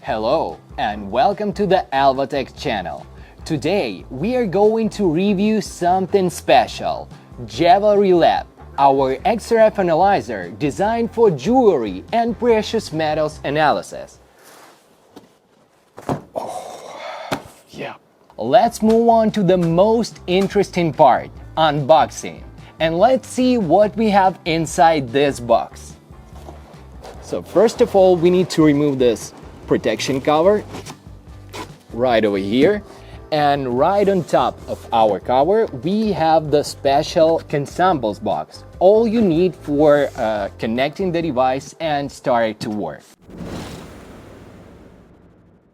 Hello and welcome to the Elvatech channel. Today we are going to review something special, Jewelry Lab, our XRF analyzer designed for jewelry and precious metals analysis. Let's move on to the most interesting part, unboxing. And let's see what we have inside this box. So first of all, we need to remove this protection cover right over here, and right on top of our cover we have the special consumables box, all you need for connecting the device and start it to work.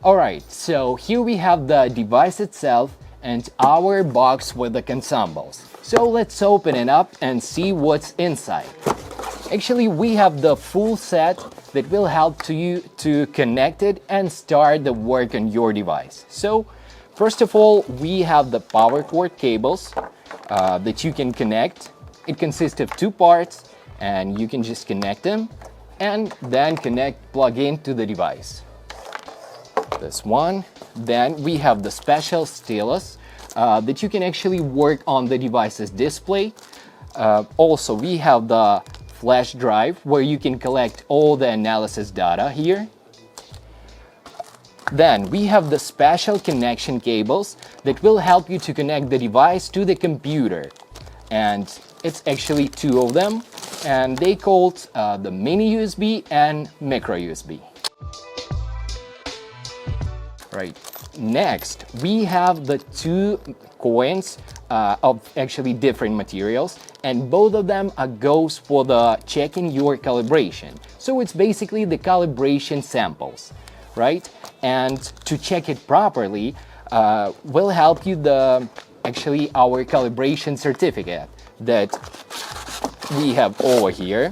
Alright, so here we have the device itself and our box with the consumables. So let's open it up and see what's inside. Actually, we have the full set that will help you to connect it and start the work on your device. So, first of all, we have the power cord cables that you can connect. It consists of two parts and you can just connect them and then plug into the device. This one. Then we have the special stylus that you can actually work on the device's display. Also, we have the flash drive where you can collect all the analysis data here. Then we have the special connection cables that will help you to connect the device to the computer. And it's actually two of them, and they called the mini USB and micro USB. Right. Next, we have the two coins of actually different materials, and both of them goes for the checking your calibration. So it's basically the calibration samples, right? And to check it properly will help you actually our calibration certificate that we have over here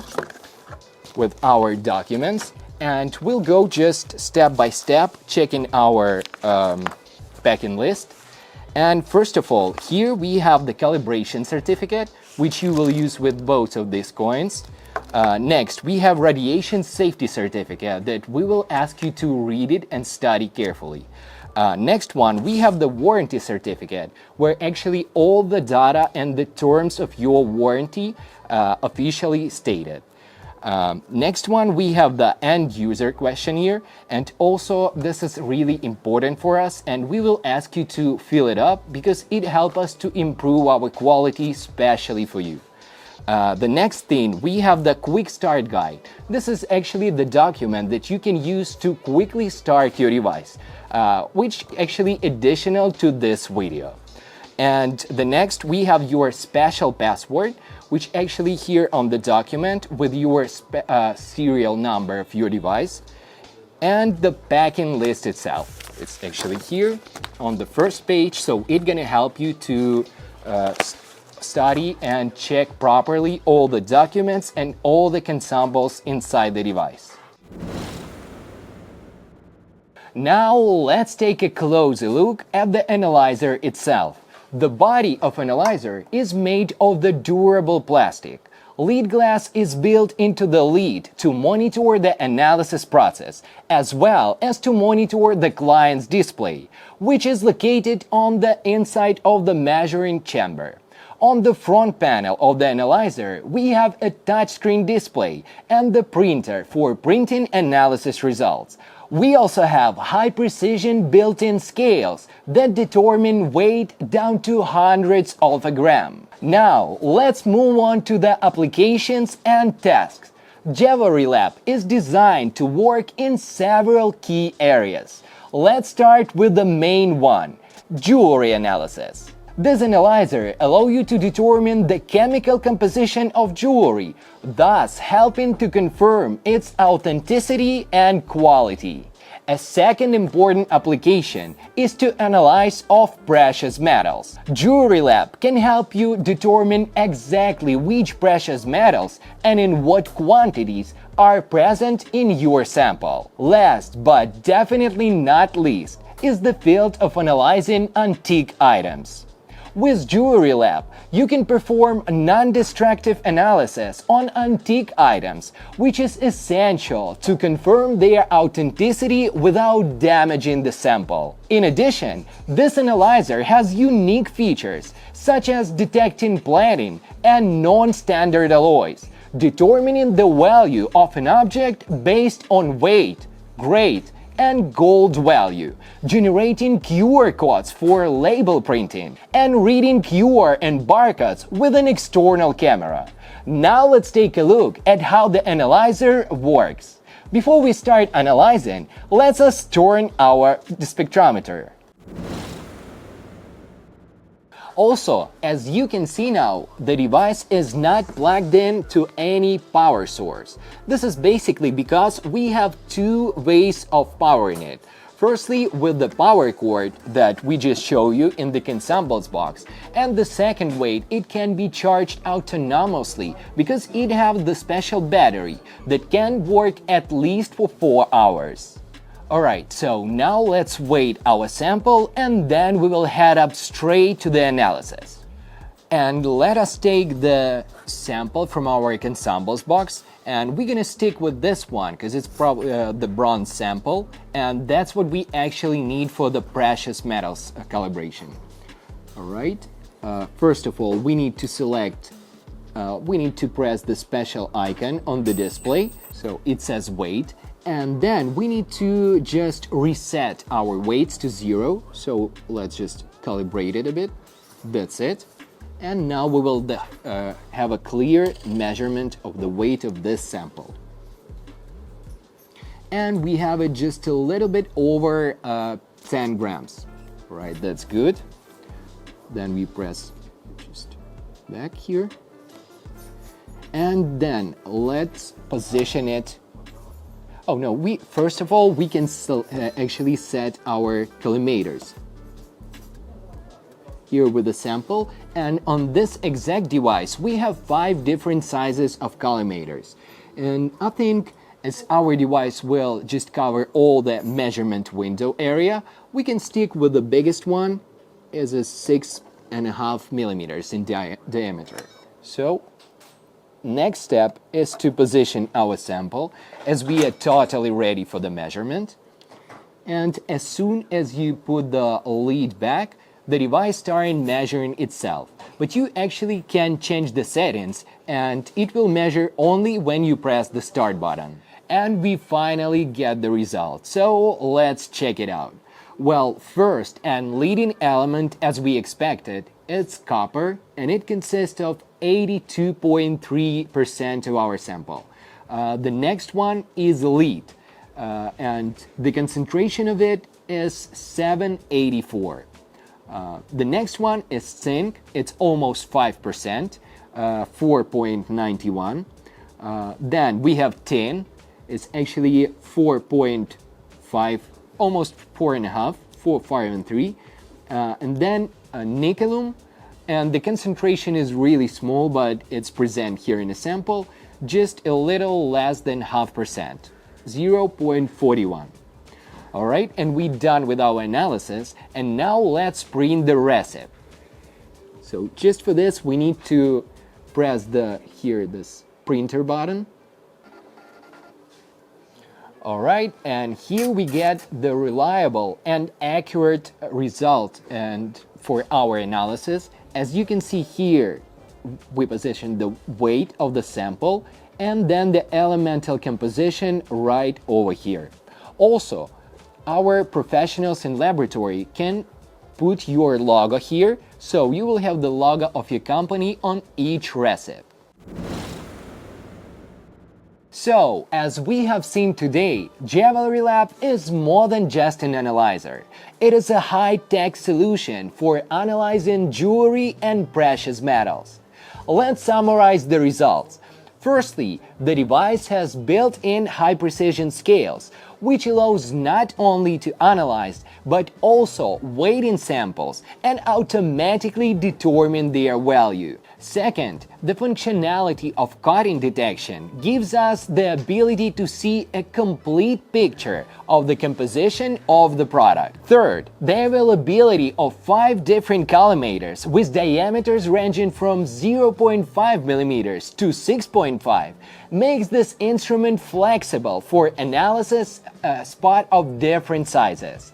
with our documents. And we'll go just step by step checking our packing list. And first of all, here we have the calibration certificate, which you will use with both of these coins. Next, we have radiation safety certificate that we will ask you to read it and study carefully. Next one, we have the warranty certificate, where actually all the data and the terms of your warranty officially stated. Next one, we have the end user questionnaire, and also this is really important for us, and we will ask you to fill it up because it helps us to improve our quality, especially for you. The next thing, we have the quick start guide. This is actually the document that you can use to quickly start your device, which actually additional to this video. And the next, we have your special password, which actually here on the document with your serial number of your device, and the packing list itself. It's actually here on the first page, so it's gonna help you to study and check properly all the documents and all the consumables inside the device. Now let's take a closer look at the analyzer itself. The body of analyzer is made of the durable plastic. Lead glass is built into the lid to monitor the analysis process, as well as to monitor the client's display, which is located on the inside of the measuring chamber. On the front panel of the analyzer, we have a touchscreen display and the printer for printing analysis results. We also have high-precision built-in scales that determine weight down to hundreds of a gram. Now, let's move on to the applications and tasks. Jewelry Lab is designed to work in several key areas. Let's start with the main one, jewelry analysis. This analyzer allows you to determine the chemical composition of jewelry, thus helping to confirm its authenticity and quality. A second important application is to analyze of precious metals. Jewelry Lab can help you determine exactly which precious metals and in what quantities are present in your sample. Last but definitely not least is the field of analyzing antique items. With Jewelry Lab, you can perform non-destructive analysis on antique items, which is essential to confirm their authenticity without damaging the sample. In addition, this analyzer has unique features such as detecting plating and non-standard alloys, determining the value of an object based on weight, grade, and gold value, generating QR codes for label printing, and reading QR and barcodes with an external camera. Now let's take a look at how the analyzer works. Before we start analyzing, let us turn our spectrometer. Also, as you can see now, the device is not plugged in to any power source. This is basically because we have two ways of powering it. Firstly, with the power cord that we just show you in the consumables box, and the second way, it can be charged autonomously because it has the special battery that can work at least for 4 hours. Alright, so now let's weight our sample and then we will head up straight to the analysis. And let us take the sample from our consumables box, and we're gonna stick with this one because it's probably the bronze sample, and that's what we actually need for the precious metals calibration. Alright, first of all, we need to select, we need to press the special icon on the display, so it says weight. And then we need to just reset our weights to 0. So let's just calibrate it a bit. That's it. And now we will have a clear measurement of the weight of this sample. And we have it just a little bit over 10 grams. Right, that's good. Then we press just back here. And then let's position it. Oh no, first of all, we can actually set our collimators here with the sample, and on this exact device we have 5 different sizes of collimators, and I think as our device will just cover all the measurement window area, we can stick with the biggest one is a 6.5 millimeters in diameter. So next step is to position our sample as we are totally ready for the measurement. And as soon as you put the lid back, the device starts measuring itself. But you actually can change the settings and it will measure only when you press the start button. And we finally get the result. So let's check it out. Well, first and leading element as we expected, it's copper, and it consists of 82.3% of our sample. The next one is lead, and the concentration of it is 784. The next one is zinc, it's almost 5%, 4.91. Then we have tin, it's actually 4.5, almost 4.5, 4, 5, and 3. And then nickelum, and the concentration is really small, but it's present here in a sample, just a little less than 0.5%, 0.41. Alright, and we're done with our analysis, and now let's print the receipt. So just for this, we need to press this printer button. Alright, and here we get the reliable and accurate result and for our analysis. As you can see here, we position the weight of the sample and then the elemental composition right over here. Also, our professionals in laboratory can put your logo here, so you will have the logo of your company on each receipt. So, as we have seen today, Jewelry Lab is more than just an analyzer. It is a high-tech solution for analyzing jewelry and precious metals. Let's summarize the results. Firstly, the device has built-in high-precision scales, which allows not only to analyze, but also weighting samples and automatically determine their value. Second, the functionality of cutting detection gives us the ability to see a complete picture of the composition of the product. Third, the availability of 5 different collimators with diameters ranging from 0.5 mm to 6.5 makes this instrument flexible for analysis spot of different sizes.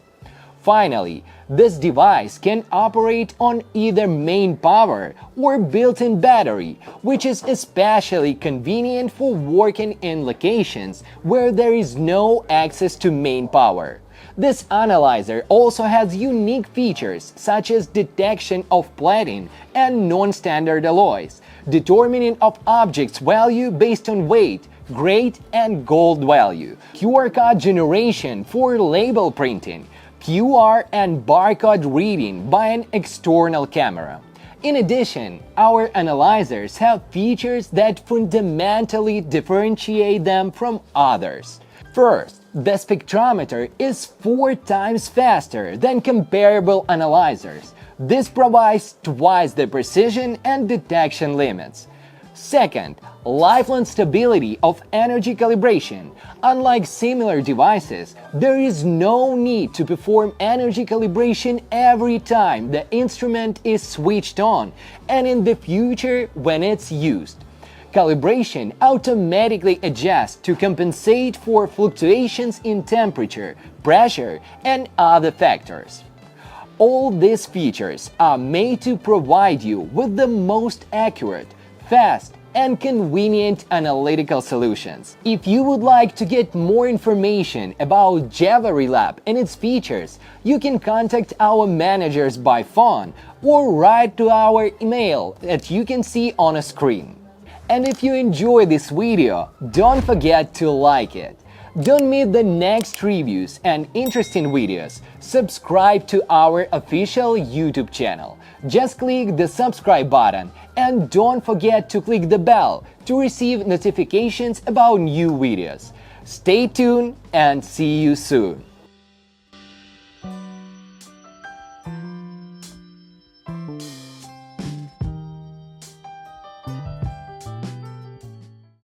Finally, this device can operate on either main power or built-in battery, which is especially convenient for working in locations where there is no access to main power. This analyzer also has unique features such as detection of plating and non-standard alloys, determining of objects' value based on weight, grade, and gold value, QR code generation for label printing, QR and barcode reading by an external camera. In addition, our analyzers have features that fundamentally differentiate them from others. First, the spectrometer is 4 times faster than comparable analyzers. This provides twice the precision and detection limits. Second, lifelong stability of energy calibration. Unlike similar devices, there is no need to perform energy calibration every time the instrument is switched on and in the future when it's used. Calibration automatically adjusts to compensate for fluctuations in temperature, pressure, and other factors. All these features are made to provide you with the most accurate, fast, and convenient analytical solutions. If you would like to get more information about Jewelry Lab and its features, you can contact our managers by phone or write to our email that you can see on a screen. And if you enjoy this video, don't forget to like it. Don't miss the next reviews and interesting videos. Subscribe to our official YouTube channel. Just click the subscribe button and don't forget to click the bell to receive notifications about new videos. Stay tuned and see you soon.